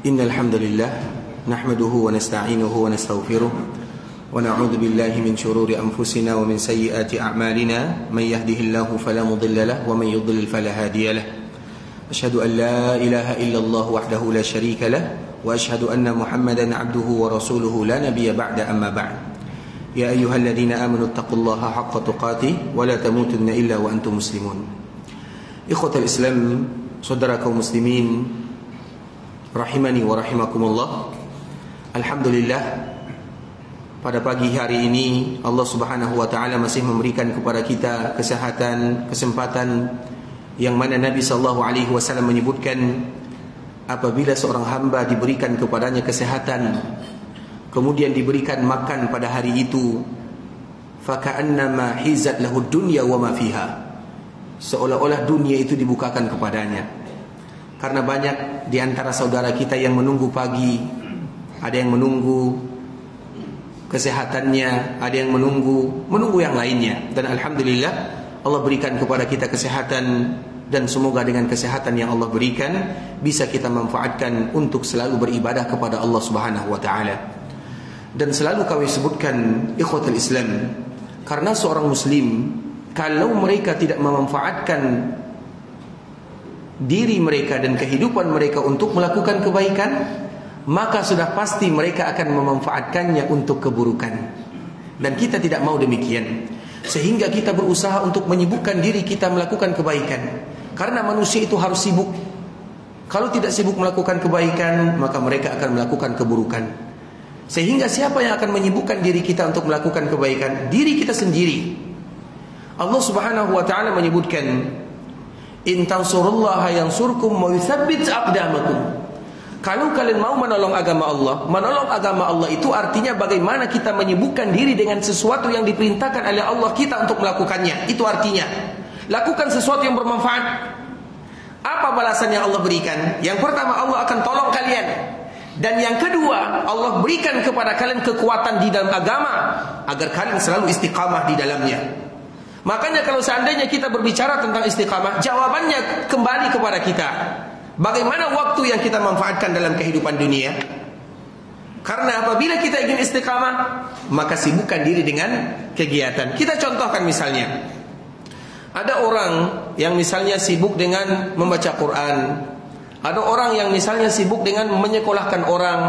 Innal hamdalillah nahmaduhu wa nasta'inuhu wa nastaghfiruh wa na'udzu billahi min shururi anfusina wa min sayyiati a'malina may yahdihillahu fala mudilla lahu wa may yudlil fala hadiya lahu. Asyhadu an la ilaha illallah wahdahu la syarika lahu wa asyhadu anna Muhammadan 'abduhu wa rasuluhu la nabiyya ba'da amma ba'd. Ya ayyuhalladzina amanu taqullaha haqqa tuqatih wa la tamutunna illa wa antum muslimun. Ikhwatal Islam, saudara kaum muslimin rahimani wa rahimakumullah. Alhamdulillah, pada pagi hari ini Allah Subhanahu wa taala masih memberikan kepada kita kesehatan, kesempatan yang mana Nabi sallallahu alaihi wasallam menyebutkan apabila seorang hamba diberikan kepadanya kesehatan kemudian diberikan makan pada hari itu, faka'annama hizat lahu dunya wa ma fiha, seolah-olah dunia itu dibukakan kepadanya. Karena banyak di antara saudara kita yang menunggu pagi, ada yang menunggu kesehatannya, ada yang menunggu yang lainnya. Dan alhamdulillah Allah berikan kepada kita kesehatan, dan semoga dengan kesehatan yang Allah berikan bisa kita manfaatkan untuk selalu beribadah kepada Allah Subhanahu wa taala. Dan selalu kami sebutkan ikhwatul Islam, karena seorang muslim kalau mereka tidak memanfaatkan diri mereka dan kehidupan mereka untuk melakukan kebaikan, maka sudah pasti mereka akan memanfaatkannya untuk keburukan. Dan kita tidak mau demikian, sehingga kita berusaha untuk menyibukkan diri kita melakukan kebaikan. Karena manusia itu harus sibuk. Kalau tidak sibuk melakukan kebaikan, maka mereka akan melakukan keburukan. Sehingga siapa yang akan menyibukkan diri kita untuk melakukan kebaikan? Diri kita sendiri. Allah Subhanahu wa taala menyebutkan, in tansurullaha yansurkum wa yutsabbit aqdamakum. Kalau kalian mau menolong agama Allah itu artinya bagaimana kita menyibukkan diri dengan sesuatu yang diperintahkan oleh Allah kita untuk melakukannya. Itu artinya lakukan sesuatu yang bermanfaat. Apa balasan yang Allah berikan? Yang pertama, Allah akan tolong kalian. Dan yang kedua, Allah berikan kepada kalian kekuatan di dalam agama agar kalian selalu istiqamah di dalamnya. Makanya kalau seandainya kita berbicara tentang istiqamah, jawabannya kembali kepada kita. Bagaimana waktu yang kita manfaatkan dalam kehidupan dunia? Karena apabila kita ingin istiqamah, maka sibukkan diri dengan kegiatan. Kita contohkan misalnya, ada orang yang misalnya sibuk dengan membaca Quran, ada orang yang misalnya sibuk dengan menyekolahkan orang,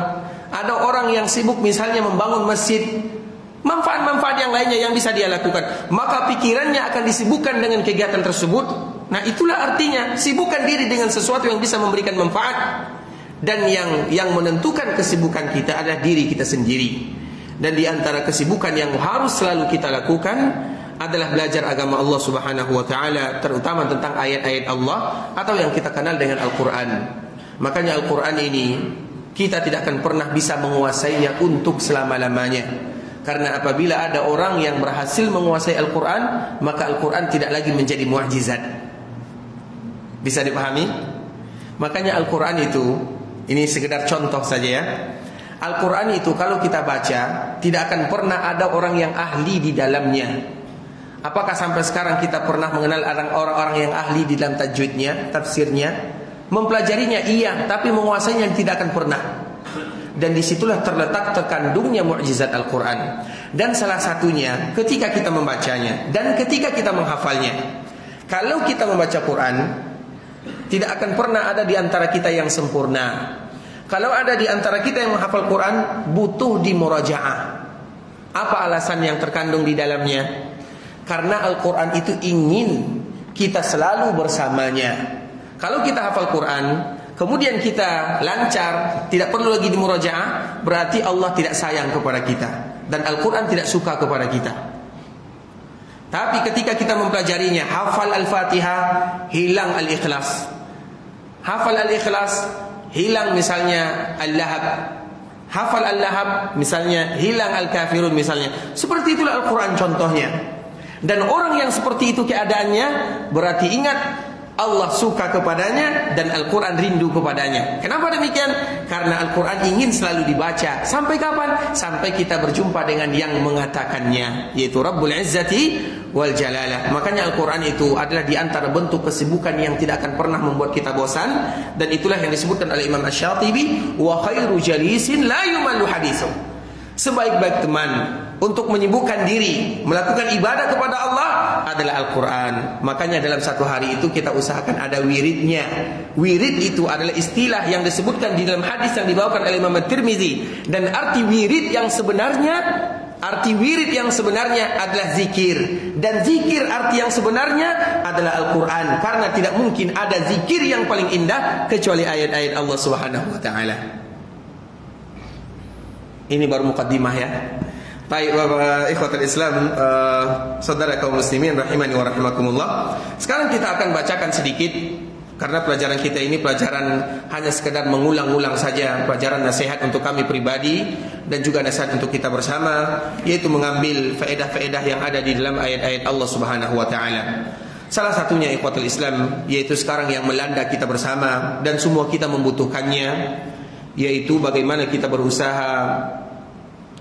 ada orang yang sibuk misalnya membangun masjid, manfaat-manfaat yang lainnya yang bisa dia lakukan. Maka pikirannya akan disibukkan dengan kegiatan tersebut. Nah, itulah artinya sibukkan diri dengan sesuatu yang bisa memberikan manfaat. Dan yang menentukan kesibukan kita adalah diri kita sendiri. Dan di antara kesibukan yang harus selalu kita lakukan adalah belajar agama Allah Subhanahu wa taala, terutama tentang ayat-ayat Allah atau yang kita kenal dengan Al-Qur'an. Makanya Al-Qur'an ini kita tidak akan pernah bisa menguasainya untuk selama-lamanya. Karena apabila ada orang yang berhasil menguasai Al-Quran, maka Al-Quran tidak lagi menjadi mu'jizat. Bisa dipahami? Makanya Al-Quran itu, ini sekedar contoh saja ya, Al-Quran itu kalau kita baca, tidak akan pernah ada orang yang ahli di dalamnya. Apakah sampai sekarang kita pernah mengenal orang-orang yang ahli di dalam tajwidnya, tafsirnya? Mempelajarinya iya, tapi menguasainya tidak akan pernah. Dan disitulah terletak terkandungnya mukjizat Al-Quran. Dan salah satunya ketika kita membacanya dan ketika kita menghafalnya. Kalau kita membaca Quran, tidak akan pernah ada di antara kita yang sempurna. Kalau ada di antara kita yang menghafal Quran, butuh dimurajaah. Apa alasan yang terkandung di dalamnya? Karena Al-Quran itu ingin kita selalu bersamanya. Kalau kita hafal Quran, kemudian kita lancar, tidak perlu lagi dimurajaah, berarti Allah tidak sayang kepada kita dan Al-Quran tidak suka kepada kita. Tapi ketika kita mempelajarinya, hafal Al-Fatihah, hilang Al-Ikhlas. Hafal Al-Ikhlas, hilang misalnya Al-Lahab. Hafal Al-Lahab, misalnya hilang Al-Kafirun misalnya. Seperti itulah Al-Quran contohnya. Dan orang yang seperti itu keadaannya, berarti ingat Allah suka kepadanya dan Al-Quran rindu kepadanya. Kenapa demikian? Karena Al-Quran ingin selalu dibaca. Sampai kapan? Sampai kita berjumpa dengan yang mengatakannya, yaitu Rabbul Izzati wal Jalalah. Makanya Al-Quran itu adalah di antara bentuk kesibukan yang tidak akan pernah membuat kita bosan. Dan itulah yang disebutkan oleh Imam Asy-Syatibi, wa khairu jalisin la yumallu hadithu. Sebaik-baik teman untuk menyibukkan diri melakukan ibadah kepada Allah adalah Al-Quran. Makanya dalam satu hari itu kita usahakan ada wiridnya. Wirid itu adalah istilah yang disebutkan di dalam hadis yang dibawakan oleh Imam Tirmizi. Dan arti wirid yang sebenarnya adalah zikir. Dan zikir arti yang sebenarnya adalah Al-Quran. Karena tidak mungkin ada zikir yang paling indah kecuali ayat-ayat Allah Subhanahu wa ta'ala. Ini baru mukaddimah ya. Baik Bapak ikhwatul Islam, saudara kaum muslimin rahimani wa rahimakumullah. Sekarang kita akan bacakan sedikit, karena pelajaran kita ini pelajaran hanya sekedar mengulang-ulang saja, pelajaran nasihat untuk kami pribadi dan juga nasihat untuk kita bersama, yaitu mengambil faedah-faedah yang ada di dalam ayat-ayat Allah Subhanahu wa taala. Salah satunya ikhwatul Islam, yaitu sekarang yang melanda kita bersama dan semua kita membutuhkannya, yaitu bagaimana kita berusaha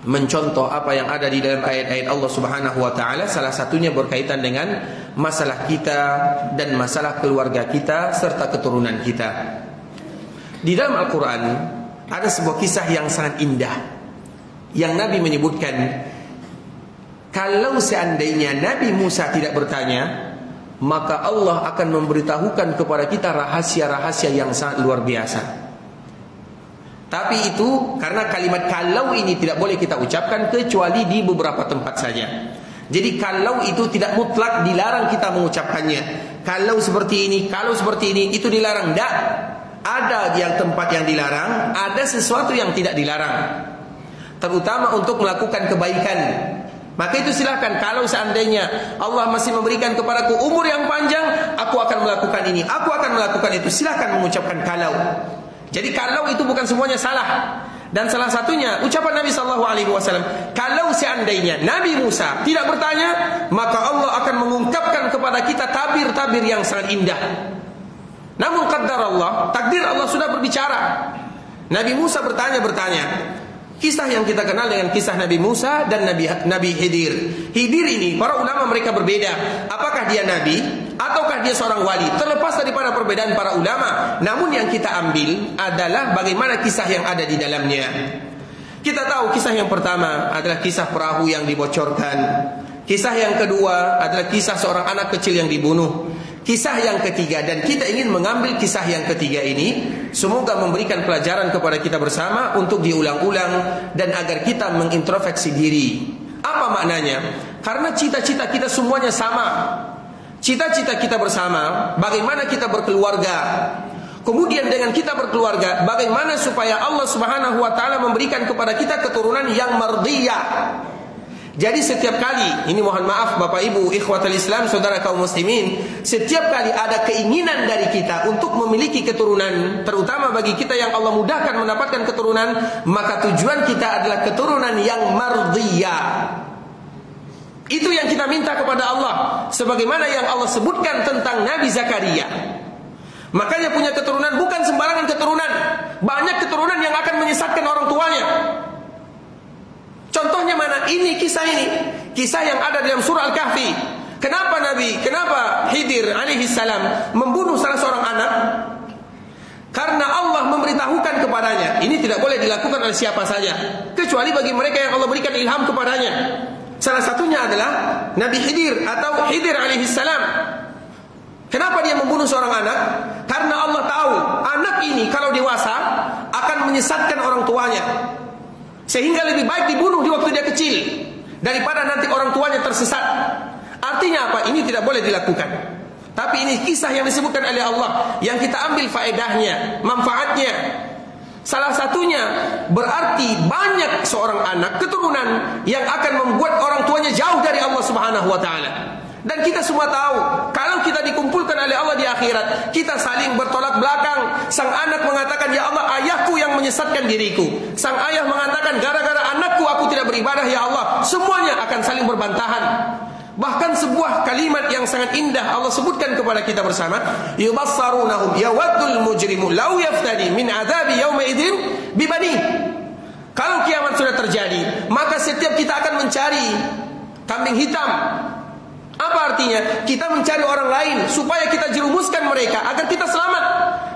mencontoh apa yang ada di dalam ayat-ayat Allah Subhanahu wa taala. Salah satunya berkaitan dengan masalah kita dan masalah keluarga kita serta keturunan kita. Di dalam Al-Qur'an ada sebuah kisah yang sangat indah yang Nabi menyebutkan, kalau seandainya Nabi Musa tidak bertanya, maka Allah akan memberitahukan kepada kita rahasia-rahasia yang sangat luar biasa. Tapi itu karena kalimat kalau ini tidak boleh kita ucapkan kecuali di beberapa tempat saja. Jadi kalau itu tidak mutlak dilarang kita mengucapkannya. Kalau seperti ini, kalau seperti ini, itu dilarang. Tidak. Ada yang tempat yang dilarang, ada sesuatu yang tidak dilarang. Terutama untuk melakukan kebaikan. Maka itu silahkan. Kalau seandainya Allah masih memberikan kepadaku umur yang panjang, aku akan melakukan ini, aku akan melakukan itu. Silahkan mengucapkan kalau. Jadi kalau itu bukan semuanya salah. Dan salah satunya ucapan Nabi SAW, kalau seandainya Nabi Musa tidak bertanya, maka Allah akan mengungkapkan kepada kita tabir-tabir yang sangat indah. Namun qaddar Allah, takdir Allah sudah berbicara. Nabi Musa bertanya. Kisah yang kita kenal dengan kisah Nabi Musa dan Nabi Khidir. Khidir ini para ulama mereka berbeda. Apakah dia nabi ataukah dia seorang wali? Terlepas daripada perbedaan para ulama, namun yang kita ambil adalah bagaimana kisah yang ada di dalamnya. Kita tahu kisah yang pertama adalah kisah perahu yang dibocorkan. Kisah yang kedua adalah kisah seorang anak kecil yang dibunuh. Kisah yang ketiga, dan kita ingin mengambil kisah yang ketiga ini, semoga memberikan pelajaran kepada kita bersama untuk diulang-ulang dan agar kita mengintrospeksi diri. Apa maknanya? Karena cita-cita kita semuanya sama. Cita-cita kita bersama, bagaimana kita berkeluarga. Kemudian dengan kita berkeluarga, bagaimana supaya Allah Subhanahu wa taala memberikan kepada kita keturunan yang mardiyah. Jadi setiap kali, ini mohon maaf Bapak Ibu ikhwatul Islam, saudara kaum muslimin, setiap kali ada keinginan dari kita untuk memiliki keturunan, terutama bagi kita yang Allah mudahkan mendapatkan keturunan, maka tujuan kita adalah keturunan yang mardiyah. Itu yang kita minta kepada Allah, sebagaimana yang Allah sebutkan tentang Nabi Zakaria. Makanya punya keturunan bukan sembarangan keturunan. Banyak keturunan yang akan menyesatkan orang tuanya. Contohnya mana? Ini kisah ini. Kisah yang ada dalam surah Al-Kahfi. Kenapa Khidir alaihi salam membunuh salah seorang anak? Karena Allah memberitahukan kepadanya. Ini tidak boleh dilakukan oleh siapa saja, kecuali bagi mereka yang Allah berikan ilham kepadanya. Salah satunya adalah Nabi Khidir atau Khidir alaihi salam. Kenapa dia membunuh seorang anak? Karena Allah tahu anak ini kalau dewasa akan menyesatkan orang tuanya. Sehingga lebih baik dibunuh di waktu dia kecil daripada nanti orang tuanya tersesat. Artinya apa? Ini tidak boleh dilakukan. Tapi ini kisah yang disebutkan oleh Allah, yang kita ambil faedahnya, manfaatnya. Salah satunya berarti banyak seorang anak keturunan yang akan membuat orang tuanya jauh dari Allah Subhanahu wa taala. Dan kita semua tahu, kalau kita dikumpulkan oleh Allah di akhirat, kita saling bertolak belakang. Sang anak mengatakan, ya Allah, ayahku yang menyesatkan diriku. Sang ayah mengatakan, gara-gara anakku aku tidak beribadah ya Allah. Semuanya akan saling berbantahan. Bahkan sebuah kalimat yang sangat indah Allah sebutkan kepada kita bersama, yubassarunahum yawaddul mujrimu law yaftadi min adzabi yauma idzin bibani. Kalau kiamat sudah terjadi, maka setiap kita akan mencari kambing hitam. Apa artinya? Kita mencari orang lain supaya kita jerumuskan mereka agar kita selamat.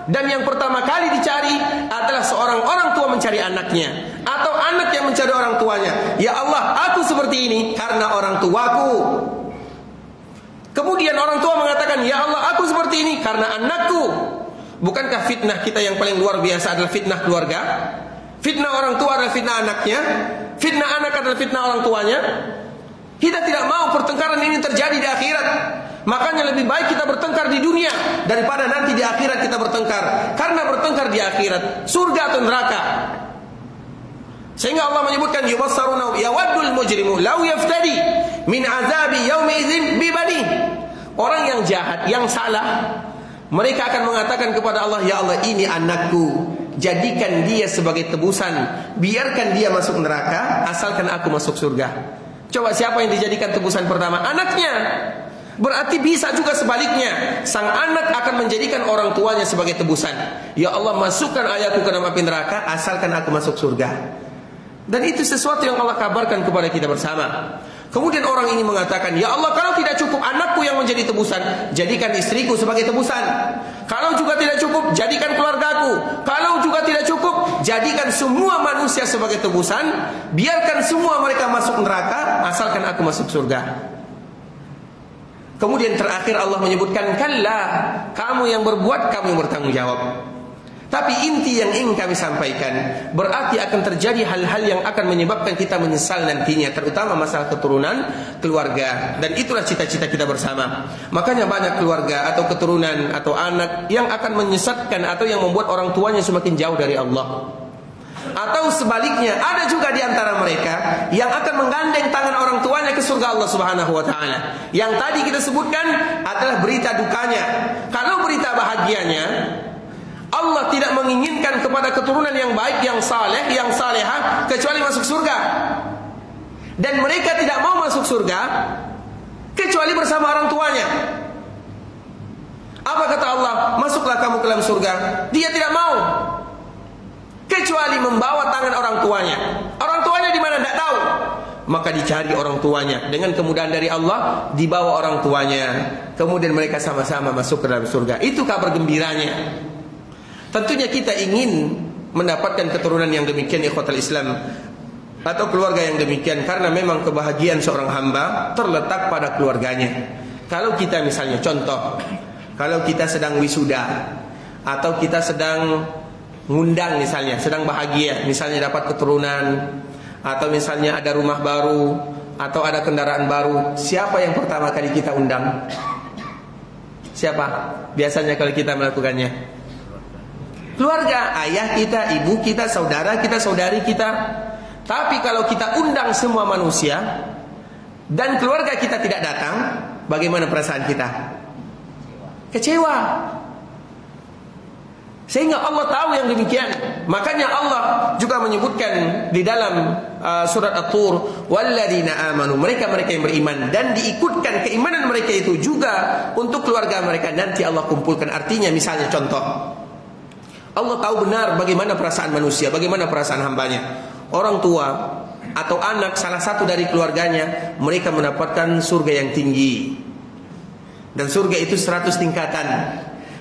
Dan yang pertama kali dicari adalah seorang orang tua mencari anaknya, atau anak yang mencari orang tuanya. Ya Allah, aku seperti ini karena orang tuaku. Kemudian orang tua mengatakan, ya Allah, aku seperti ini karena anakku. Bukankah fitnah kita yang paling luar biasa adalah fitnah keluarga? Fitnah orang tua adalah fitnah anaknya, fitnah anak adalah fitnah orang tuanya. Kita tidak mau pertengkaran ini terjadi di akhirat. Makanya lebih baik kita bertengkar di dunia daripada nanti di akhirat kita bertengkar. Karena bertengkar di akhirat, surga atau neraka. Sehingga Allah menyebutkan yubassaruna yawaddul mujrimu law yaftadi min azabi yaumi idzin bibani. Orang yang jahat, yang salah, mereka akan mengatakan kepada Allah, ya Allah, ini anakku, jadikan dia sebagai tebusan, biarkan dia masuk neraka asalkan aku masuk surga. Coba siapa yang dijadikan tebusan pertama? Anaknya. Berarti bisa juga sebaliknya, sang anak akan menjadikan orang tuanya sebagai tebusan. Ya Allah, masukkan ayahku ke dalam api neraka asalkan aku masuk surga. Dan itu sesuatu yang Allah kabarkan kepada kita bersama. Kemudian orang ini mengatakan, ya Allah, kalau tidak cukup anakku yang menjadi tebusan, jadikan istriku sebagai tebusan. Kalau juga tidak cukup, jadikan keluargaku. Kalau juga tidak cukup, jadikan semua manusia sebagai tebusan. Biarkan semua mereka masuk neraka asalkan aku masuk surga. Kemudian terakhir Allah menyebutkan, kalla, kamu yang berbuat, kamu yang bertanggung jawab. Tapi inti yang ingin kami sampaikan, berarti akan terjadi hal-hal yang akan menyebabkan kita menyesal nantinya, terutama masalah keturunan, keluarga. Dan itulah cita-cita kita bersama. Makanya banyak keluarga atau keturunan atau anak yang akan menyesatkan atau yang membuat orang tuanya semakin jauh dari Allah. Atau sebaliknya, ada juga di antara mereka yang akan menggandeng tangan orang tuanya ke surga Allah Subhanahu wa taala. Yang tadi kita sebutkan adalah berita dukanya. Kalau berita bahagianya, Allah tidak menginginkan kepada keturunan yang baik, yang saleh, yang salehah kecuali masuk surga. Dan mereka tidak mau masuk surga kecuali bersama orang tuanya. Apa kata Allah? Masuklah kamu ke dalam surga. Dia tidak mau kecuali membawa tangan orang tuanya. Orang tuanya di mana tidak tahu. Maka dicari orang tuanya. Dengan kemudahan dari Allah, dibawa orang tuanya. Kemudian mereka sama-sama masuk ke dalam surga. Itu kabar gembiranya. Tentunya kita ingin mendapatkan keturunan yang demikian, ikhwatal Islam, atau keluarga yang demikian, karena memang kebahagiaan seorang hamba terletak pada keluarganya. Kalau kita misalnya contoh, kalau kita sedang wisuda atau kita sedang ngundang misalnya, sedang bahagia, misalnya dapat keturunan, atau misalnya ada rumah baru, atau ada kendaraan baru, siapa yang pertama kali kita undang? Siapa? Biasanya kalau kita melakukannya keluarga, ayah kita, ibu kita, saudara kita, saudari kita. Tapi kalau kita undang semua manusia dan keluarga kita tidak datang, bagaimana perasaan kita? Kecewa. Sehingga Allah tahu yang demikian. Makanya Allah juga menyebutkan di dalam surat At-Tur, walladzina amanu, mereka-mereka yang beriman, dan diikutkan keimanan mereka itu juga untuk keluarga mereka nanti Allah kumpulkan. Artinya misalnya contoh, Allah tahu benar bagaimana perasaan manusia, bagaimana perasaan hambanya. Orang tua atau anak salah satu dari keluarganya, mereka mendapatkan surga yang tinggi. Dan surga itu 100 tingkatan.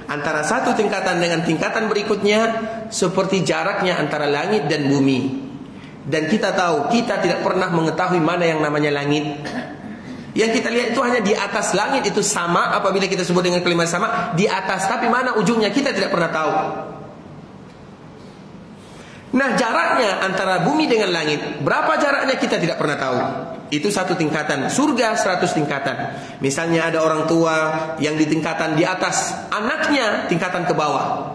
Antara satu tingkatan dengan tingkatan berikutnya seperti jaraknya antara langit dan bumi. Dan kita tahu, kita tidak pernah mengetahui mana yang namanya langit. Yang kita lihat itu hanya di atas langit, itu sama. Apabila kita sebut dengan kalimat sama, di atas. Tapi mana ujungnya kita tidak pernah tahu. Nah, jaraknya antara bumi dengan langit, berapa jaraknya kita tidak pernah tahu. Itu satu tingkatan. Surga 100 tingkatan. Misalnya ada orang tua yang di tingkatan di atas, anaknya tingkatan ke bawah.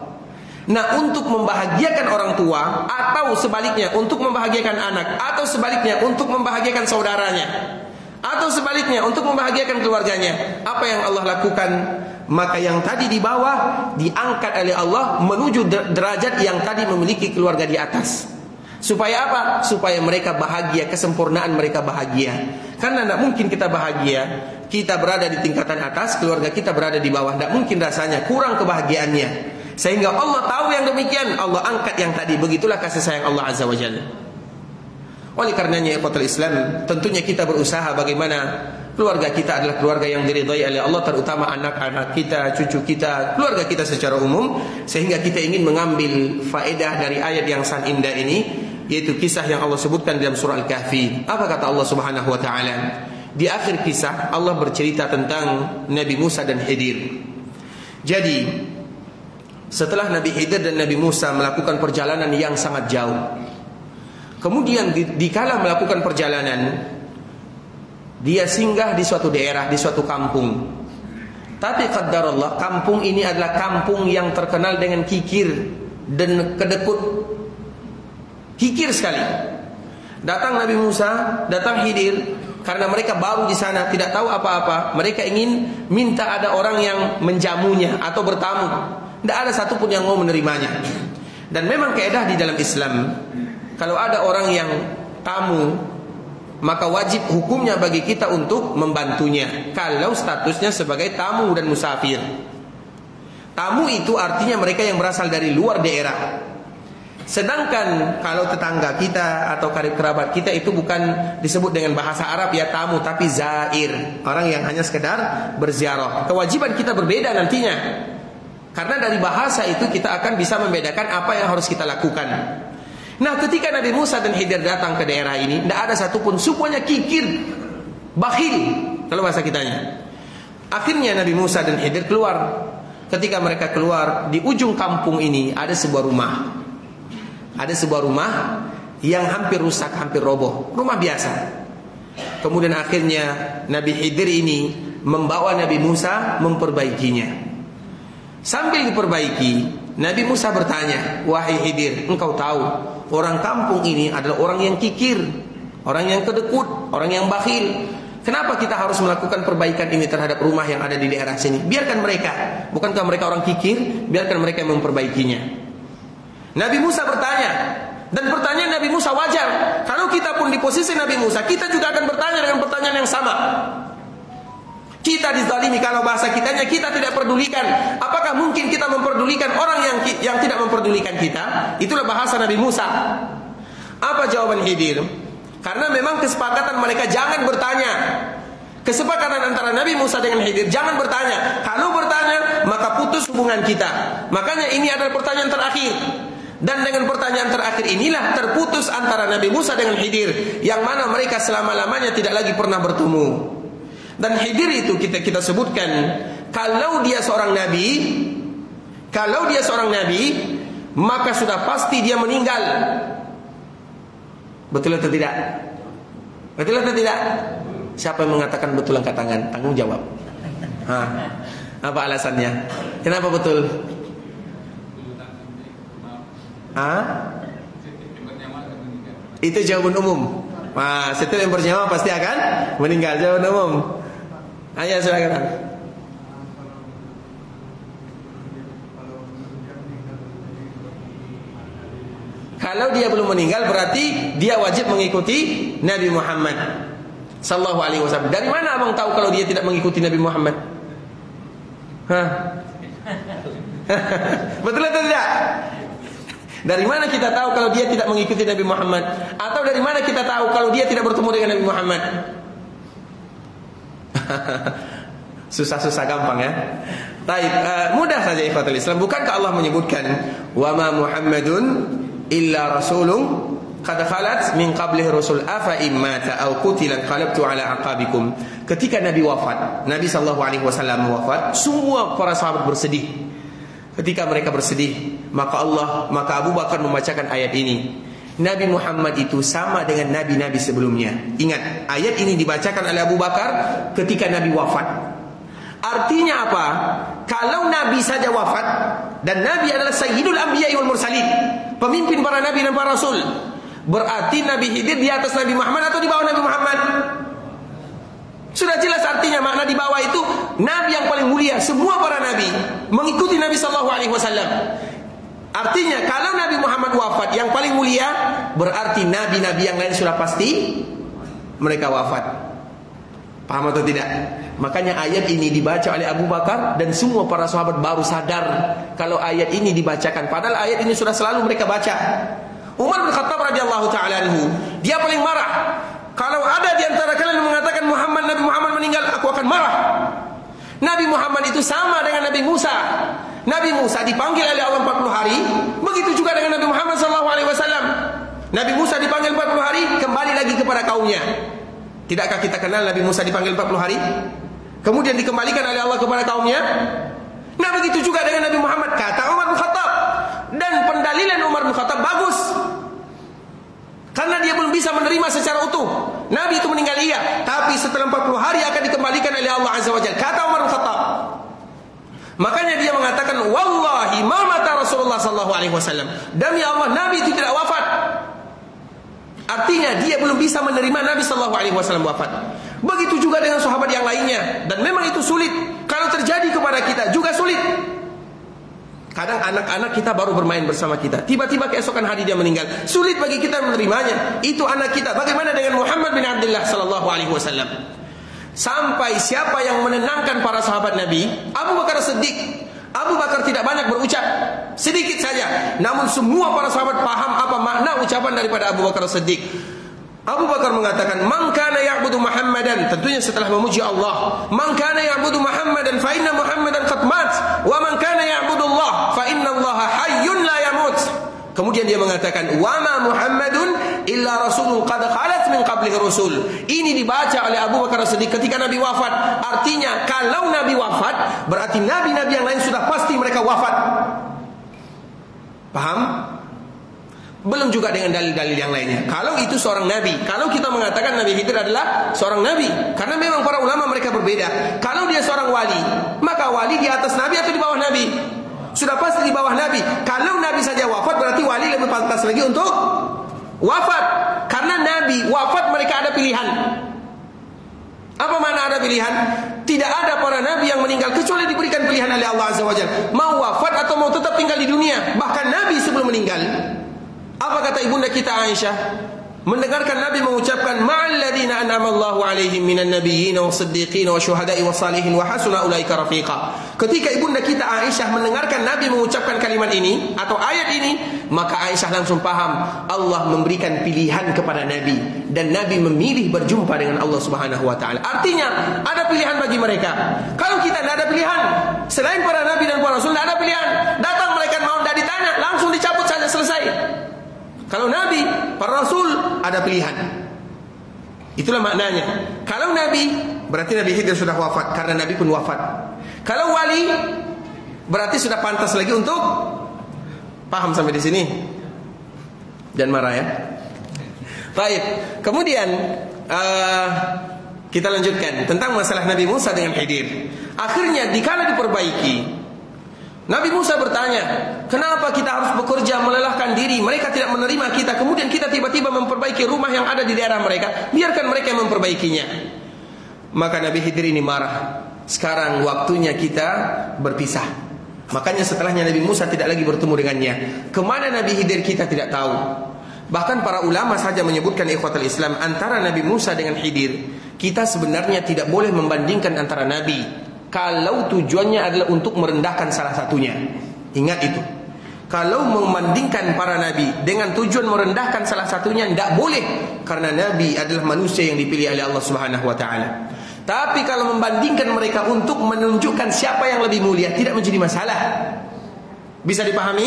Nah, untuk membahagiakan orang tua, atau sebaliknya untuk membahagiakan anak, atau sebaliknya untuk membahagiakan saudaranya, atau sebaliknya untuk membahagiakan keluarganya, apa yang Allah lakukan? Maka yang tadi di bawah diangkat oleh Allah menuju derajat yang tadi memiliki keluarga di atas. Supaya apa? Supaya mereka bahagia, kesempurnaan mereka bahagia. Karena tidak mungkin kita bahagia kita berada di tingkatan atas, keluarga kita berada di bawah. Tidak mungkin rasanya kurang kebahagiaannya. Sehingga Allah tahu yang demikian, Allah angkat yang tadi. Begitulah kasih sayang Allah Azza wa Jalla. Oleh karenanya ikhwatul Islam, tentunya kita berusaha bagaimana keluarga kita adalah keluarga yang diridhai oleh Allah, terutama anak-anak kita, cucu kita, keluarga kita secara umum. Sehingga kita ingin mengambil faedah dari ayat yang sangat indah ini, yaitu kisah yang Allah sebutkan dalam surah Al-Kahfi. Apa kata Allah Subhanahu wa taala? Di akhir kisah Allah bercerita tentang Nabi Musa dan Khidir. Jadi setelah Nabi Khidir dan Nabi Musa melakukan perjalanan yang sangat jauh, kemudian dikala melakukan perjalanan, dia singgah di suatu daerah, di suatu kampung. Tapi qaddarallah, kampung ini adalah kampung yang terkenal dengan kikir dan kedekut. Kikir sekali. Datang Nabi Musa, datang Khidir, karena mereka baru di sana, tidak tahu apa-apa. Mereka ingin minta ada orang yang menjamunya atau bertamu. Tidak ada satupun yang mau menerimanya. Dan memang kaidah di dalam Islam, kalau ada orang yang tamu, maka wajib hukumnya bagi kita untuk membantunya, kalau statusnya sebagai tamu dan musafir. Tamu itu artinya mereka yang berasal dari luar daerah. Sedangkan kalau tetangga kita atau karib kerabat kita itu bukan disebut dengan bahasa Arab ya tamu, tapi zair, orang yang hanya sekedar berziarah. Kewajiban kita berbeda nantinya, karena dari bahasa itu kita akan bisa membedakan apa yang harus kita lakukan. Nah, ketika Nabi Musa dan Khidir datang ke daerah ini, tidak ada satupun, semuanya kikir, bakhil kalau bahasa kitanya. Akhirnya Nabi Musa dan Khidir keluar. Ketika mereka keluar, di ujung kampung ini ada sebuah rumah. Ada sebuah rumah yang hampir rusak, hampir roboh, rumah biasa. Kemudian akhirnya Nabi Khidir ini membawa Nabi Musa memperbaikinya. Sambil diperbaiki, Nabi Musa bertanya, "Wahai Khidir, engkau tahu orang kampung ini adalah orang yang kikir, orang yang kedekut, orang yang bakhil. Kenapa kita harus melakukan perbaikan ini terhadap rumah yang ada di daerah sini? Biarkan mereka. Bukankah mereka orang kikir? Biarkan mereka yang memperbaikinya." Nabi Musa bertanya, dan pertanyaan Nabi Musa wajar. Kalau kita pun di posisi Nabi Musa, kita juga akan bertanya dengan pertanyaan yang sama. Kita dizalimi, kalau bahasa kitanya kita tidak pedulikan. Apakah mungkin kita memperdulikan orang yang tidak memperdulikan kita? Itulah bahasa Nabi Musa. Apa jawaban Khidir? Karena memang kesepakatan mereka jangan bertanya. Kesepakatan antara Nabi Musa dengan Khidir, jangan bertanya. Kalau bertanya, maka putus hubungan kita. Makanya ini adalah pertanyaan terakhir. Dan dengan pertanyaan terakhir inilah terputus antara Nabi Musa dengan Khidir, yang mana mereka selama-lamanya tidak lagi pernah bertemu. Dan Khidir itu kita sebutkan, kalau dia seorang nabi, maka sudah pasti dia meninggal. Betul atau tidak? Betul atau tidak? Siapa yang mengatakan betul angkat tangan? Tanggung jawab. Apa alasannya? Kenapa betul? Itu jawaban umum. Setiap yang bernyawa pasti akan meninggal. Jawaban umum. Ayo silakan. Kalau dia belum meninggal berarti dia wajib mengikuti Nabi Muhammad sallallahu alaihi wasallam. Dari mana abang tahu kalau dia tidak mengikuti Nabi Muhammad? Betul atau tidak? Dari mana kita tahu kalau dia tidak mengikuti Nabi Muhammad? Atau dari mana kita tahu kalau dia tidak bertemu dengan Nabi Muhammad? Susah-susah gampang ya. Baik, mudah saja ikhwatul Islam. Bukankah Allah menyebutkan wa ma Muhammadun illa rasulun qad khalat min qablihi rusul afa immata aw qutila qalabtu ala aqabikum. Ketika Nabi wafat, Nabi sallallahu alaihi wasallam wafat, semua para sahabat bersedih. Ketika mereka bersedih, maka Abu Bakar membacakan ayat ini. Nabi Muhammad itu sama dengan nabi-nabi sebelumnya. Ingat, ayat ini dibacakan oleh Abu Bakar ketika Nabi wafat. Artinya apa? Kalau Nabi saja wafat, dan Nabi adalah Sayyidul Anbiya wal Mursalin, pemimpin para nabi dan para rasul, berarti Nabi Khidir di atas Nabi Muhammad atau di bawah Nabi Muhammad? Sudah jelas artinya, makna di bawah itu Nabi yang paling mulia. Semua para nabi mengikuti Nabi sallallahu alaihi wasallam. Artinya kalau Nabi Muhammad wafat yang paling mulia, berarti nabi-nabi yang lain sudah pasti mereka wafat. Paham atau tidak? Makanya ayat ini dibaca oleh Abu Bakar dan semua para sahabat baru sadar kalau ayat ini dibacakan. Padahal ayat ini sudah selalu mereka baca. Umar bin Khattab radhiyallahu taala anhu, dia paling marah. Kalau ada di antara kalian yang mengatakan Nabi Muhammad meninggal, aku akan marah. Nabi Muhammad itu sama dengan Nabi Musa. Nabi Musa dipanggil oleh Allah 40 hari, begitu juga dengan Nabi Muhammad SAW. Nabi Musa dipanggil 40 hari, kembali lagi kepada kaumnya. Tidakkah kita kenal Nabi Musa dipanggil 40 hari? Kemudian dikembalikan oleh Allah kepada kaumnya. Nah begitu juga dengan Nabi Muhammad, kata Umar bin Khattab. Dan pendalilan Umar bin Khattab bagus, karena dia belum bisa menerima secara utuh Nabi itu meninggal, iya, tapi setelah 40 hari akan dikembalikan oleh Allah Azza wa Jalla, kata Umar bin Khattab. Makanya dia mengatakan, wallahi ma mata Rasulullah sallallahu alaihi wasallam, demi Allah Nabi itu tidak wafat. Artinya dia belum bisa menerima Nabi sallallahu alaihi wasallam wafat. Begitu juga dengan sahabat yang lainnya. Dan memang itu sulit. Kalau terjadi kepada kita juga sulit. Kadang anak-anak kita baru bermain bersama kita, tiba-tiba keesokan hari dia meninggal. Sulit bagi kita menerimanya. Itu anak kita. Bagaimana dengan Muhammad bin Abdullah sallallahu alaihi wasallam? Sampai siapa yang menenangkan para sahabat Nabi? Abu Bakar Siddiq. Abu Bakar tidak banyak berucap, sedikit saja. Namun semua para sahabat paham apa makna ucapan daripada Abu Bakar Siddiq. Abu Bakar mengatakan, "Man kana ya'budu Muhammadan," tentunya setelah memuji Allah, "Man kana ya'budu Muhammadan fa inna Muhammadan qad mat, wa man kana ya'budu Allah fa inna Allah hayyun la yamut." Kemudian dia mengatakan, "Wa ma Muhammadun illa rasulun qad khalat min qablihi rusul." Ini dibaca oleh Abu Bakar Siddiq ketika Nabi wafat. Artinya kalau Nabi wafat, berarti nabi-nabi yang lain sudah pasti mereka wafat. Paham? Belum juga dengan dalil-dalil yang lainnya. Kalau itu seorang nabi, kalau kita mengatakan Nabi Khidir adalah seorang nabi, karena memang para ulama mereka berbeda. Kalau dia seorang wali, maka wali di atas nabi atau di bawah nabi? Sudah pasti di bawah nabi. Kalau nabi saja wafat, berarti wali lebih pantas lagi untuk wafat. Karena nabi wafat mereka ada pilihan. Apa makna ada pilihan? Tidak ada para nabi yang meninggal kecuali diberikan pilihan oleh Allah Azza wa Jalla, mau wafat atau mau tetap tinggal di dunia. Bahkan nabi sebelum meninggal, apa kata ibunda kita Aisyah? Mendengarkan Nabi mengucapkan, "Ma'alladzina an'ama Allahu 'alaihim minan nabiyyin was-siddiqin wasyuhada'i was-salihin wa hasuna ulaika rafiqa." Ketika ibunda kita Aisyah mendengarkan Nabi mengucapkan kalimat ini atau ayat ini, maka Aisyah langsung paham Allah memberikan pilihan kepada Nabi dan Nabi memilih berjumpa dengan Allah Subhanahu wa taala. Artinya ada pilihan bagi mereka. Kalau kita tidak ada pilihan, selain para nabi dan para rasul tidak ada pilihan. Datang mereka mau tidak ditanya, langsung dicabut saja, selesai. Kalau Nabi, para Rasul ada pilihan. Itulah maknanya. Kalau Nabi, berarti Nabi Khidir sudah wafat, karena Nabi pun wafat. Kalau wali, berarti sudah pantas lagi untuk paham sampai di sini. Dan marah ya. Baik. Kemudian kita lanjutkan tentang masalah Nabi Musa dengan Khidir. Akhirnya dikala diperbaiki, Nabi Musa bertanya, kenapa kita harus bekerja melelahkan diri? Mereka tidak menerima kita. Kemudian kita tiba-tiba memperbaiki rumah yang ada di daerah mereka. Biarkan mereka yang memperbaikinya. Maka Nabi Khidir ini marah. Sekarang waktunya kita berpisah. Makanya setelahnya Nabi Musa tidak lagi bertemu dengannya. Kemana Nabi Khidir kita tidak tahu. Bahkan para ulama saja menyebutkan ikhwatul Islam, antara Nabi Musa dengan Khidir, kita sebenarnya tidak boleh membandingkan antara Nabi kalau tujuannya adalah untuk merendahkan salah satunya. Ingat itu. Kalau membandingkan para nabi dengan tujuan merendahkan salah satunya, tidak boleh, karena nabi adalah manusia yang dipilih oleh Allah Subhanahu wa taala. Tapi kalau membandingkan mereka untuk menunjukkan siapa yang lebih mulia, tidak menjadi masalah. Bisa dipahami?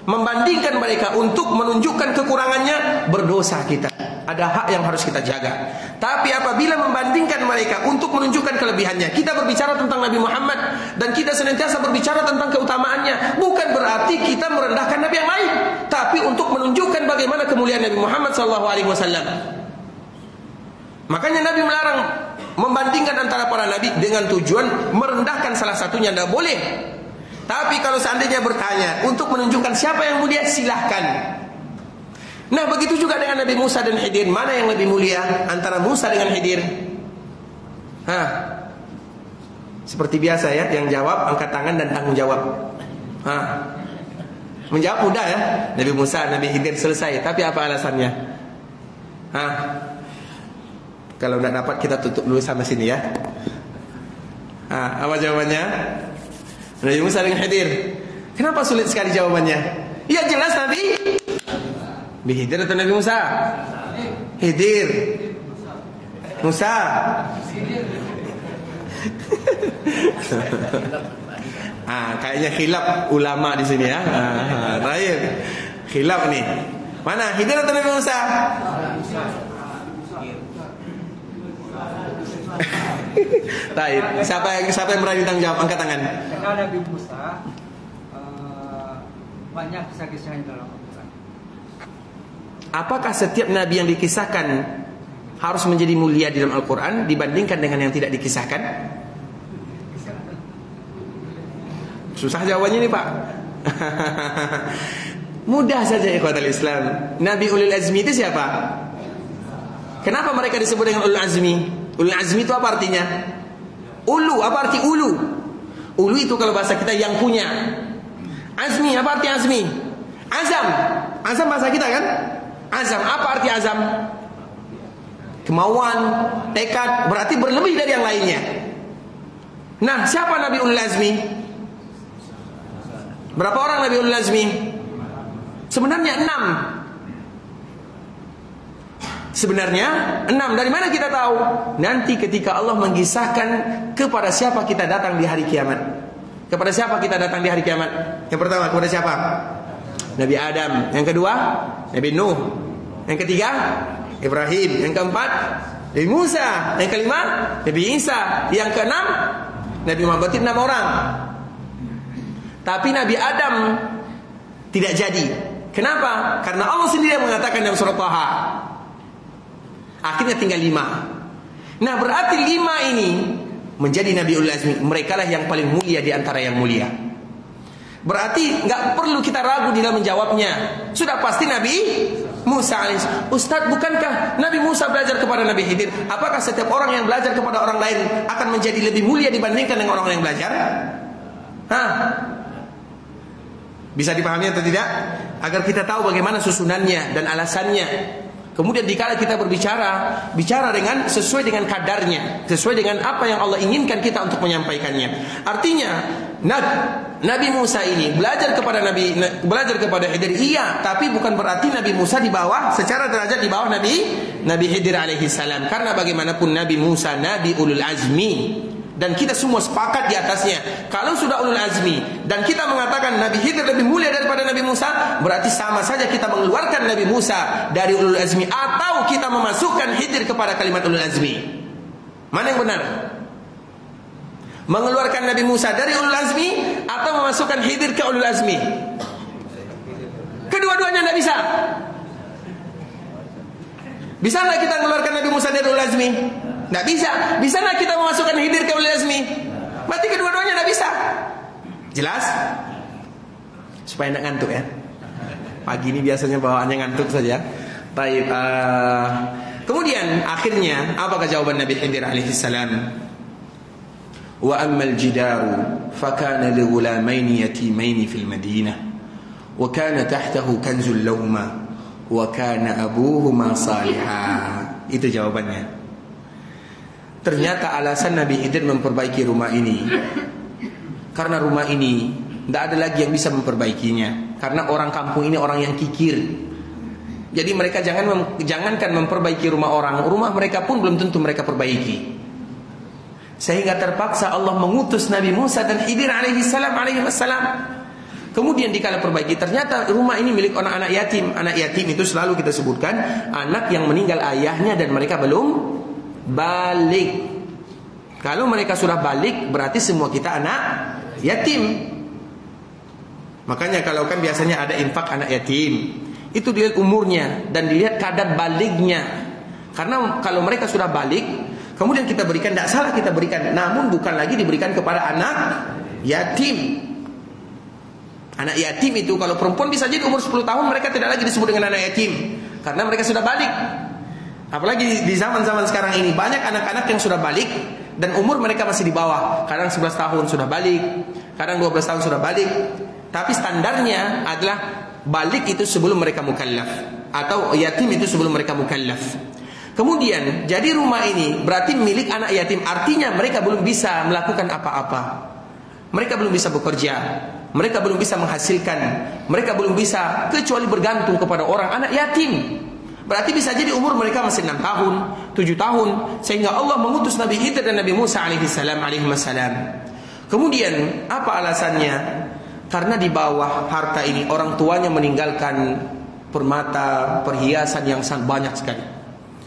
Membandingkan mereka untuk menunjukkan kekurangannya, berdosa kita. Ada hak yang harus kita jaga. Tapi apabila membandingkan mereka untuk menunjukkan kelebihannya, kita berbicara tentang Nabi Muhammad dan kita senantiasa berbicara tentang keutamaannya, bukan berarti kita merendahkan Nabi yang lain, tapi untuk menunjukkan bagaimana kemuliaan Nabi Muhammad SAW. Makanya Nabi melarang membandingkan antara para nabi dengan tujuan merendahkan salah satunya, tidak boleh. Tapi kalau seandainya bertanya untuk menunjukkan siapa yang mulia, silahkan. Nah begitu juga dengan Nabi Musa dan Khidir. Mana yang lebih mulia antara Musa dengan Khidir? Seperti biasa ya, yang jawab angkat tangan dan tanggung jawab. Menjawab mudah ya. Nabi Musa, Nabi Khidir, selesai. Tapi apa alasannya? Kalau tidak dapat kita tutup dulu sampai sini ya. Apa jawabannya? Nabi Musa dengan Khidir. Kenapa sulit sekali jawabannya? Ya jelas Nabi Khidir atau Nabi Musa? Khidir. Musa. Kayaknya khilaf ulama di sini ya. Terakhir khilaf nih. Mana Khidir atau Nabi Musa? Baik. Siapa yang berani tanggung jawab? Angkat tangan. Karena Nabi Musa banyak kisah-kisahnya dalam Al-Quran. Apakah setiap nabi yang dikisahkan harus menjadi mulia di dalam Al-Quran dibandingkan dengan yang tidak dikisahkan? Susah jawabannya nih Pak. Mudah saja ikhwatal Islam. Nabi Ulul Azmi itu siapa? Kenapa mereka disebut dengan Ulul Azmi? Ulul Azmi itu apa artinya? Ulu, apa arti ulu? Ulu itu kalau bahasa kita yang punya. Azmi, apa arti azmi? Azam. Azam bahasa kita kan? Azam, apa arti azam? Kemauan, tekad, berarti berlebih dari yang lainnya. Nah, siapa Nabi Ulul Azmi? Berapa orang Nabi Ulul Azmi? Sebenarnya 6. Sebenarnya 6. Dari mana kita tahu? Nanti ketika Allah mengisahkan kepada siapa kita datang di hari kiamat. Kepada siapa kita datang di hari kiamat? Yang pertama kepada siapa? Nabi Adam. Yang kedua Nabi Nuh. Yang ketiga Ibrahim. Yang keempat Nabi Musa. Yang kelima Nabi Isa. Yang keenam Nabi Muhammad. 6 orang. Tapi Nabi Adam tidak jadi. Kenapa? Karena Allah sendiri yang mengatakan dalam surat Taha. Akhirnya tinggal 5. Nah berarti 5 ini menjadi Nabi Ulul Azmi. Mereka lah yang paling mulia di antara yang mulia. Berarti nggak perlu kita ragu di dalam menjawabnya. Sudah pasti Nabi Musa alaihissalam. Ustaz, bukankah Nabi Musa belajar kepada Nabi Khidir? Apakah setiap orang yang belajar kepada orang lain akan menjadi lebih mulia dibandingkan dengan orang yang belajar? Bisa dipahami atau tidak? Agar kita tahu bagaimana susunannya dan alasannya. Kemudian dikala kita bicara dengan sesuai dengan kadarnya, sesuai dengan apa yang Allah inginkan kita untuk menyampaikannya. Artinya, Nabi Musa ini belajar kepada Khidir, iya, tapi bukan berarti Nabi Musa di bawah secara derajat di bawah Nabi Khidir alaihi salam. Karena bagaimanapun Nabi Musa Nabi Ulul Azmi. Dan kita semua sepakat di atasnya. Kalau sudah Ulul Azmi dan kita mengatakan Nabi Khidir lebih mulia daripada Nabi Musa, berarti sama saja kita mengeluarkan Nabi Musa dari Ulul Azmi atau kita memasukkan Khidir kepada kalimat Ulul Azmi. Mana yang benar? Mengeluarkan Nabi Musa dari Ulul Azmi atau memasukkan Khidir ke Ulul Azmi? Kedua-duanya tidak bisa. Bisa nggak kita mengeluarkan Nabi Musa dari Ulul Azmi? Tidak bisa. Bisa nggak kita memasukkan Khidir ke Ulul Azmi? Berarti kedua-duanya tidak bisa. Jelas? Supaya tidak ngantuk ya. Pagi ini biasanya bawaannya ngantuk saja. Baik. Kemudian akhirnya apakah jawaban Nabi Khidir alaihi salam? Wa ammal jidaru fakana li ghulamaini yatimaini fil Madinah wa kana tahtahu kanzul lahumā wa kana abuhuma salihah. Itu jawabannya. Ternyata alasan Nabi Khidir memperbaiki rumah ini karena rumah ini tidak ada lagi yang bisa memperbaikinya. Karena orang kampung ini orang yang kikir. Jadi mereka jangankan memperbaiki rumah orang, rumah mereka pun belum tentu mereka perbaiki. Sehingga terpaksa Allah mengutus Nabi Musa dan Khidir alaihi salam. Kemudian dikala perbaiki, ternyata rumah ini milik anak-anak yatim. Anak yatim itu selalu kita sebutkan anak yang meninggal ayahnya dan mereka belum balik. Kalau mereka sudah balik, berarti semua kita anak yatim. Makanya kalau kan biasanya ada infak anak yatim, itu dilihat umurnya dan dilihat kadar baliknya. Karena kalau mereka sudah balik, kemudian kita berikan, tidak salah kita berikan, namun bukan lagi diberikan kepada anak yatim. Anak yatim itu kalau perempuan bisa jadi umur 10 tahun, mereka tidak lagi disebut dengan anak yatim, karena mereka sudah balik. Apalagi di zaman-zaman sekarang ini banyak anak-anak yang sudah balik dan umur mereka masih di bawah. Kadang 11 tahun sudah balik, kadang 12 tahun sudah balik. Tapi standarnya adalah balik itu sebelum mereka mukallaf, atau yatim itu sebelum mereka mukallaf. Kemudian jadi rumah ini berarti milik anak yatim. Artinya mereka belum bisa melakukan apa-apa. Mereka belum bisa bekerja. Mereka belum bisa menghasilkan. Mereka belum bisa kecuali bergantung kepada orang anak yatim. Berarti bisa jadi umur mereka masih 6 tahun, 7 tahun. Sehingga Allah mengutus Nabi Khidir dan Nabi Musa alaihissalam. Kemudian apa alasannya? Karena di bawah harta ini orang tuanya meninggalkan permata, perhiasan yang sangat banyak sekali.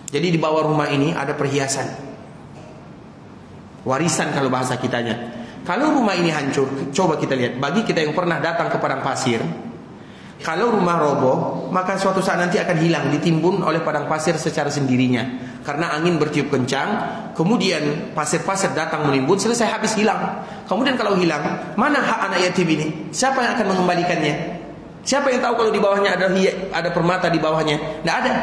Jadi di bawah rumah ini ada perhiasan, warisan kalau bahasa kitanya. Kalau rumah ini hancur, coba kita lihat. Bagi kita yang pernah datang ke padang pasir, kalau rumah roboh, maka suatu saat nanti akan hilang, ditimbun oleh padang pasir secara sendirinya. Karena angin bertiup kencang, kemudian pasir-pasir datang menimbun, selesai habis hilang. Kemudian kalau hilang, mana hak anak yatim ini? Siapa yang akan mengembalikannya? Siapa yang tahu kalau di bawahnya ada permata di bawahnya? Tidak ada.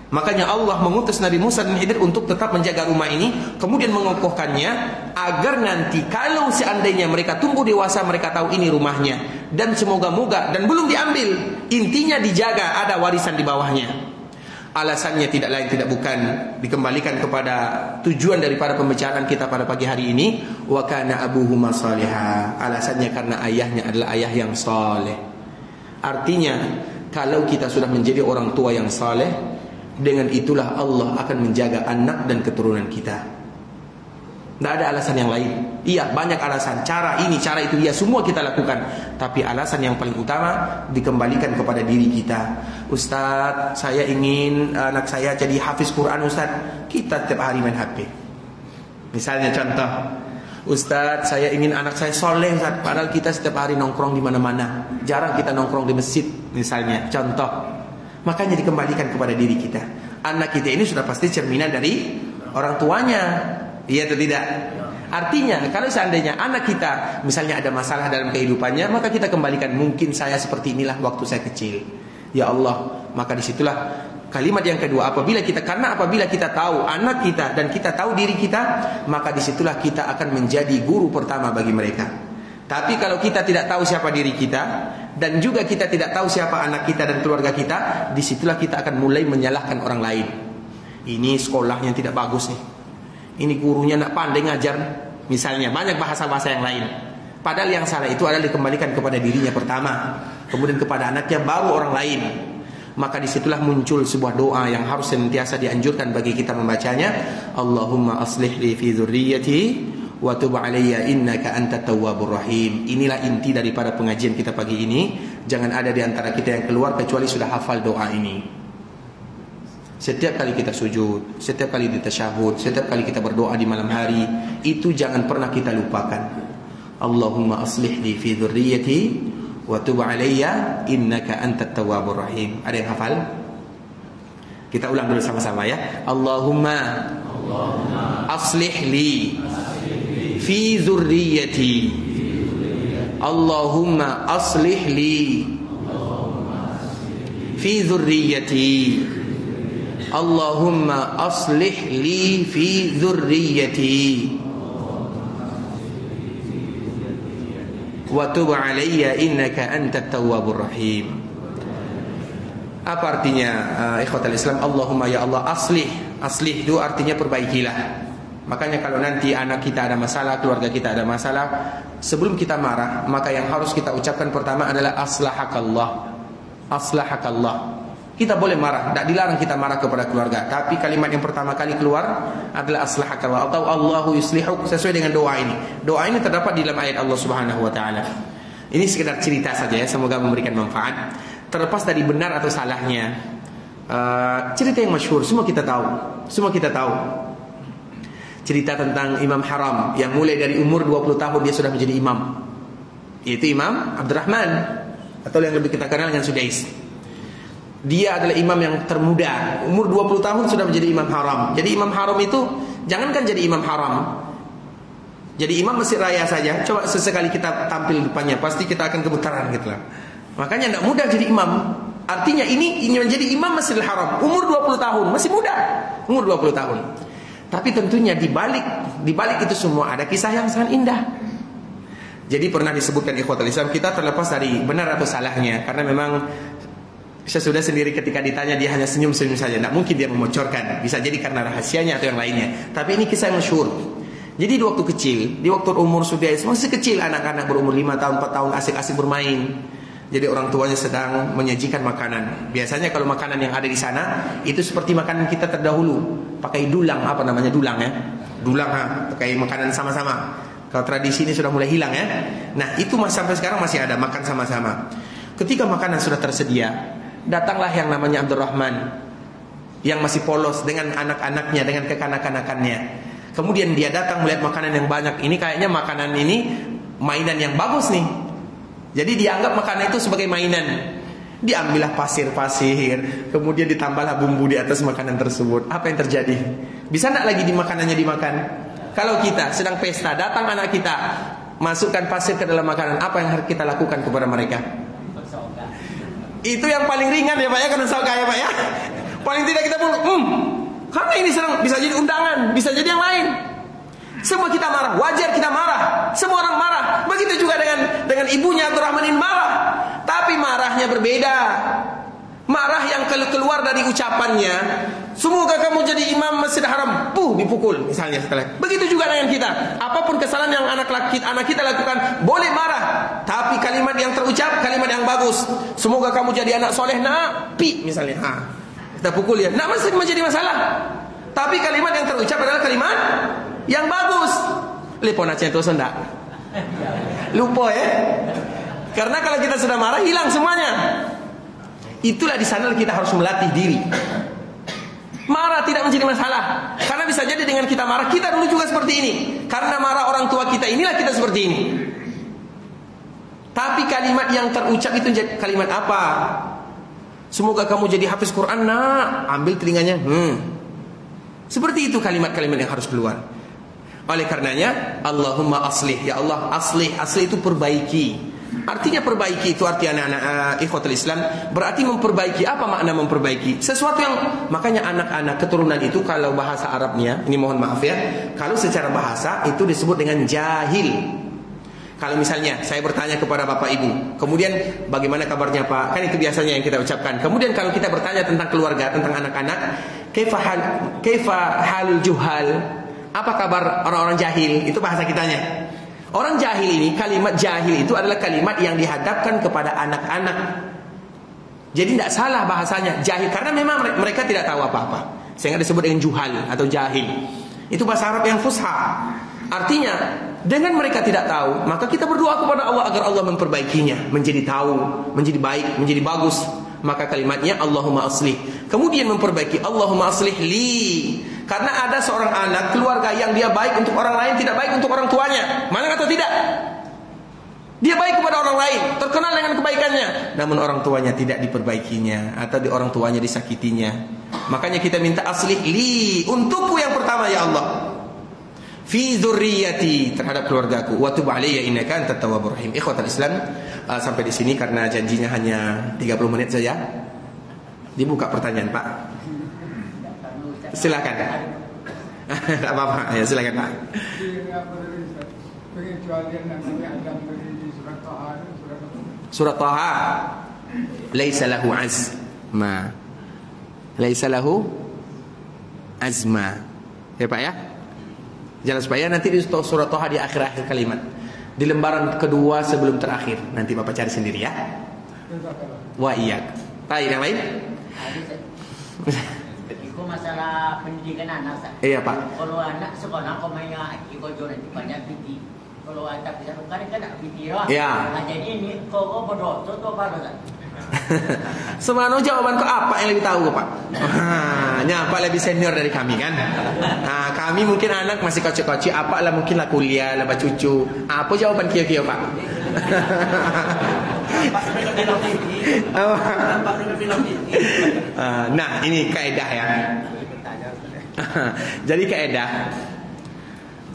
Makanya Allah mengutus Nabi Musa dan Khidir untuk tetap menjaga rumah ini, kemudian mengokohkannya agar nanti kalau seandainya mereka tumbuh dewasa, mereka tahu ini rumahnya. Dan semoga-moga, dan belum diambil, intinya dijaga, ada warisan di bawahnya. Alasannya tidak lain tidak bukan, dikembalikan kepada tujuan daripada pembicaraan kita pada pagi hari ini. Wa kana abuhuma salihah. Alasannya karena ayahnya adalah ayah yang saleh. Artinya kalau kita sudah menjadi orang tua yang saleh, dengan itulah Allah akan menjaga anak dan keturunan kita. Tidak ada alasan yang lain. Iya, banyak alasan, cara ini, cara itu, ya semua kita lakukan. Tapi alasan yang paling utama dikembalikan kepada diri kita. Ustaz, saya ingin anak saya jadi hafiz Quran, Ustaz. Kita setiap hari main HP. Misalnya contoh, Ustaz, saya ingin anak saya soleh, Ustaz. Padahal kita setiap hari nongkrong di mana-mana. Jarang kita nongkrong di masjid, misalnya contoh. Makanya dikembalikan kepada diri kita. Anak kita ini sudah pasti cerminan dari orang tuanya, iya atau tidak? Artinya kalau seandainya anak kita misalnya ada masalah dalam kehidupannya, maka kita kembalikan, mungkin saya seperti inilah waktu saya kecil. Ya Allah, maka disitulah kalimat yang kedua. Apabila kita tahu anak kita dan kita tahu diri kita, maka disitulah kita akan menjadi guru pertama bagi mereka. Tapi kalau kita tidak tahu siapa diri kita, dan juga kita tidak tahu siapa anak kita dan keluarga kita, disitulah kita akan mulai menyalahkan orang lain. Ini sekolahnya tidak bagus nih, ini gurunya tidak pandai ngajar, misalnya banyak bahasa-bahasa yang lain. Padahal yang salah itu adalah dikembalikan kepada dirinya pertama, kemudian kepada anaknya, baru orang lain. Maka disitulah muncul sebuah doa yang harus senantiasa dianjurkan bagi kita membacanya. Allahumma aslih li fi dzurriyyati wa tub alayya innaka antat tawwabur rahim. Inilah inti daripada pengajian kita pagi ini. Jangan ada di antara kita yang keluar kecuali sudah hafal doa ini. Setiap kali kita sujud, setiap kali di tasyahud, setiap kali kita berdoa di malam hari, itu jangan pernah kita lupakan. Allahumma aslih li fi dzurriyyati wa tub alayya innaka antat tawwabur rahim. Ada yang hafal? Kita ulang dulu sama-sama ya. Allahumma aslih li fi dzurriyyati. Allahumma aslih li fi dzurriyyati. Allahumma aslih li fi dzurriyyati wa tub alayya innaka antat tawwabur rahim. Apa artinya ikhwatal Islam? Allahumma ya Allah aslih. Aslih itu artinya perbaikilah. Makanya kalau nanti anak kita ada masalah, keluarga kita ada masalah, sebelum kita marah, maka yang harus kita ucapkan pertama adalah aslahakallah. Aslahakallah. Kita boleh marah, tidak dilarang kita marah kepada keluarga, tapi kalimat yang pertama kali keluar adalah aslahakallah atau Allahu yuslihuk, sesuai dengan doa ini. Doa ini terdapat di dalam ayat Allah Subhanahu wa taala. Ini sekedar cerita saja ya, semoga memberikan manfaat. Terlepas dari benar atau salahnya, cerita yang masyhur, semua kita tahu. Cerita tentang Imam Haram yang mulai dari umur 20 tahun dia sudah menjadi imam. Yaitu Imam Abdurrahman, atau yang lebih kita kenal dengan Sudais. Dia adalah imam yang termuda, umur 20 tahun sudah menjadi Imam Haram. Jadi Imam Haram itu jangankan jadi Imam Haram, jadi imam masjid raya saja, coba sesekali kita tampil depannya, pasti kita akan gemetaran gitu lah. Makanya tidak mudah jadi imam. Artinya ini menjadi imam Masjidil Haram, umur 20 tahun, masih muda, umur 20 tahun. Tapi tentunya di balik itu semua ada kisah yang sangat indah. Jadi pernah disebutkan ikhwatul Islam, kita terlepas dari benar atau salahnya, karena memang Sesudah sendiri ketika ditanya dia hanya senyum-senyum saja. Tidak mungkin dia memocorkan. Bisa jadi karena rahasianya atau yang lainnya. Tapi ini kisah yang masyhur. Jadi di waktu kecil, di waktu umur sudah masih kecil, anak-anak berumur 5 tahun, 4 tahun asik-asik bermain. Jadi orang tuanya sedang menyajikan makanan. Biasanya kalau makanan yang ada di sana itu seperti makanan kita terdahulu, pakai dulang, apa namanya dulang ya? Dulang pakai makanan sama-sama. Kalau tradisi ini sudah mulai hilang ya. Nah, itu sampai sekarang masih ada makan sama-sama. Ketika makanan sudah tersedia, datanglah yang namanya Abdurrahman yang masih polos dengan anak-anaknya, dengan kekanak-kanakannya. Kemudian dia datang melihat makanan yang banyak. Ini kayaknya makanan ini mainan yang bagus nih. Jadi dianggap makanan itu sebagai mainan. Diambillah pasir-pasir, kemudian ditambahlah bumbu di atas makanan tersebut. Apa yang terjadi? Bisa enggak lagi di makanannya dimakan? Kalau kita sedang pesta, datang anak kita, masukkan pasir ke dalam makanan, apa yang harus kita lakukan kepada mereka? Itu yang paling ringan ya Pak ya, karena sauka ya Pak ya. Paling tidak kita pun karena ini serang, bisa jadi undangan, bisa jadi yang lain. Semua kita marah, wajar kita marah. Semua orang marah. Begitu juga dengan ibunya Abdurrahman ini marah. Tapi marahnya berbeda. Marah yang keluar dari ucapannya, semoga kamu jadi imam Masjid Haram, dipukul misalnya setelah. Begitu juga dengan kita. Apapun kesalahan yang anak kita lakukan, boleh marah. Tapi kalimat yang terucap, kalimat yang bagus. Semoga kamu jadi anak soleh, misalnya. Kita pukul ya. Masih menjadi masalah. Tapi kalimat yang terucap adalah kalimat yang bagus. Lepon aja itu sendak. Lupa ya. Karena kalau kita sudah marah hilang semuanya. Itulah di sana kita harus melatih diri. Marah tidak menjadi masalah. Karena bisa jadi dengan kita marah, kita dulu juga seperti ini. Karena marah orang tua kita, inilah kita seperti ini. Tapi kalimat yang terucap itu kalimat apa? Semoga kamu jadi hafiz Quran, ambil telinganya. Seperti itu kalimat-kalimat yang harus keluar. Oleh karenanya, Allahumma aslih, ya Allah, aslih itu perbaiki. Artinya perbaiki itu arti anak-anak ikhwatul Islam berarti memperbaiki. Apa makna memperbaiki? Sesuatu yang, makanya anak-anak keturunan itu kalau bahasa Arabnya, ini mohon maaf ya, kalau secara bahasa itu disebut dengan jahil. Kalau misalnya saya bertanya kepada bapak ibu, kemudian bagaimana kabarnya Pak? Kan itu biasanya yang kita ucapkan. Kemudian kalau kita bertanya tentang keluarga, tentang anak-anak, kaifa halul juhal? Apa kabar orang-orang jahil? Itu bahasa kitanya. Orang jahil ini, kalimat jahil itu adalah kalimat yang dihadapkan kepada anak-anak. Jadi tidak salah bahasanya jahil, karena memang mereka tidak tahu apa-apa, sehingga disebut dengan juhal atau jahil. Itu bahasa Arab yang fusha. Artinya dengan mereka tidak tahu, maka kita berdoa kepada Allah agar Allah memperbaikinya, menjadi tahu, menjadi baik, menjadi bagus. Maka kalimatnya Allahumma aslih. Kemudian memperbaiki, Allahumma aslih li. Karena ada seorang anak keluarga yang dia baik untuk orang lain, tidak baik untuk orang tuanya. Mana atau tidak? Dia baik kepada orang lain, terkenal dengan kebaikannya, namun orang tuanya tidak diperbaikinya, atau orang tuanya disakitinya. Makanya kita minta aslih li, untukku yang pertama ya Allah, fi dzurriyyati, terhadap keluargaku, wa tub alayya innaka antat tawwabur rahim. Ikhwatul Islam, sampai di sini karena janjinya hanya 30 menit saja. Dibuka pertanyaan Pak. Silakan. Tidak apa-apa, ya silakan Pak. Surat Taha. Laisa lahu azma. Laisa lahu azma. Ya Pak ya. Jelas supaya nanti di surat Taha di akhir-akhir kalimat, di lembaran kedua sebelum terakhir. Nanti Bapak cari sendiri ya. Wa iyyak. Baik, yang lain? Masalah pendidikan anak. Iya Pak. Kalau anak sekolah kau main ikut joran di banyak PT. Kalau anak bisa bukan kan PT roh. Iya. Nah, jadi ini kau bodoh, itu baru kan. Semano jawaban kau apa yang lebih tahu Pak? Nyapa lebih senior dari kami kan? Nah, kami mungkin anak masih kocok-kocok, apalah mungkin lah kuliah, lah cucu. Apa jawaban kio-kio Pak? Nah, ini kaidah ya. Jadi kaidah,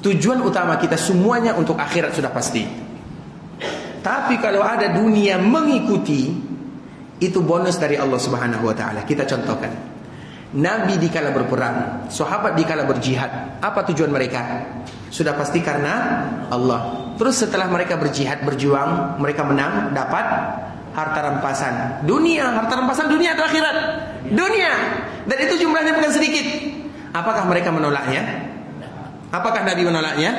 tujuan utama kita semuanya untuk akhirat sudah pasti. Tapi kalau ada dunia mengikuti, itu bonus dari Allah Subhanahu wa taala. Kita contohkan. Nabi dikala berperang, sahabat dikala berjihad, apa tujuan mereka? Sudah pasti karena Allah. Terus setelah mereka berjihad, berjuang, mereka menang, dapat harta rampasan dunia, harta rampasan dunia atau akhirat? Dunia. Dan itu jumlahnya bukan sedikit. Apakah mereka menolaknya? Apakah Nabi menolaknya?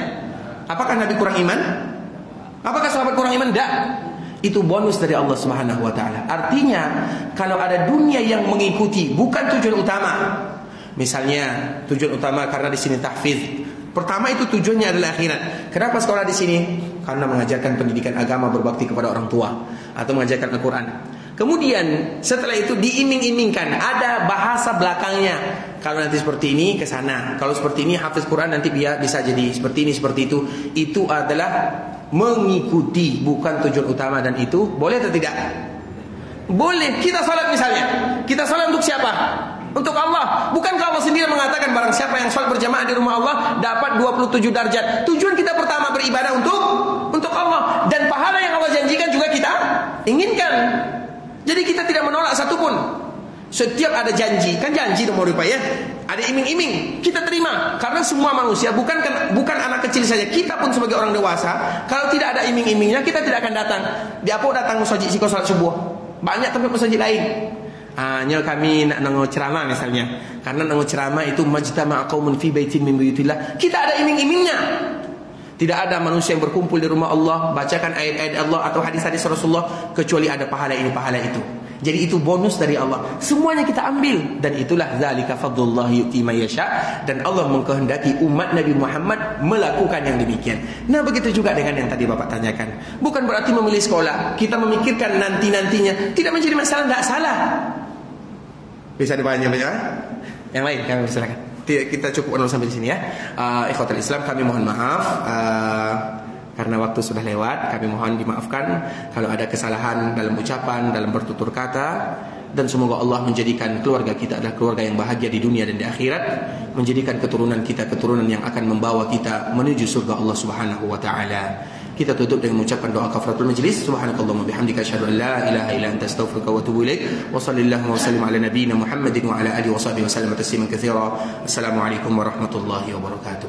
Apakah Nabi kurang iman? Apakah sahabat kurang iman? Tidak. Itu bonus dari Allah Subhanahu wa taala. Artinya, kalau ada dunia yang mengikuti bukan tujuan utama. Misalnya, tujuan utama karena di sini tahfiz. Pertama itu tujuannya adalah akhirat. Kenapa sekolah di sini? Karena mengajarkan pendidikan agama, berbakti kepada orang tua atau mengajarkan Al-Qur'an. Kemudian setelah itu diiming-imingkan, ada bahasa belakangnya. Kalau nanti seperti ini ke sana, kalau seperti ini hafiz Quran nanti bisa jadi seperti ini, seperti itu. Itu adalah mengikuti, bukan tujuan utama. Dan itu boleh atau tidak? Boleh. Kita salat misalnya, kita salat untuk siapa? Untuk Allah. Bukankah Allah sendiri mengatakan barang siapa yang salat berjamaah di rumah Allah dapat 27 derajat. Tujuan kita pertama beribadah untuk Allah, dan pahala yang Allah janjikan juga kita inginkan. Jadi kita tidak menolak satupun. Setiap ada janji, kan janji nomor rupa ya, ada iming-iming, kita terima. Karena semua manusia, bukan anak kecil saja, kita pun sebagai orang dewasa, kalau tidak ada iming-imingnya kita tidak akan datang. Di apa datang masjid siko salat subuh? Banyak tempat masjid lain. Hanya kami nak nengok ceramah misalnya, karena nengok ceramah itu majtama'a qaumun fi baitin min buyutillah. Kita ada iming-imingnya. Tidak ada manusia yang berkumpul di rumah Allah bacakan ayat-ayat Allah atau hadis-hadis Rasulullah kecuali ada pahala ini, pahala itu. Jadi itu bonus dari Allah. Semuanya kita ambil, dan itulah zalika fadlullah yu'ti may yasha, dan Allah mengkehendaki umat Nabi Muhammad melakukan yang demikian. Nah, begitu juga dengan yang tadi Bapak tanyakan. Bukan berarti memilih sekolah kita memikirkan nanti-nantinya, tidak menjadi masalah, tidak salah. Bisa dipahami ya? Yang lain kami silakan. Kita cukup dulu sampai di sini ya. Ikhwatul Islam, kami mohon maaf karena waktu sudah lewat. Kami mohon dimaafkan kalau ada kesalahan dalam ucapan, dalam bertutur kata. Dan semoga Allah menjadikan keluarga kita adalah keluarga yang bahagia di dunia dan di akhirat, menjadikan keturunan kita keturunan yang akan membawa kita menuju surga Allah Subhanahu wa taala. Kita tutup dengan mengucapkan doa kafaratul majlis. Subhanakallahumma bihamdika asyhadu an la ilaha illa anta astaghfiruka wa atubu ilaik. Wa sallallahu wa sallim ala nabiyyina Muhammadin wa ala alihi wa sahbihi wa sallam tasliman katsira. Assalamualaikum warahmatullahi wabarakatuh.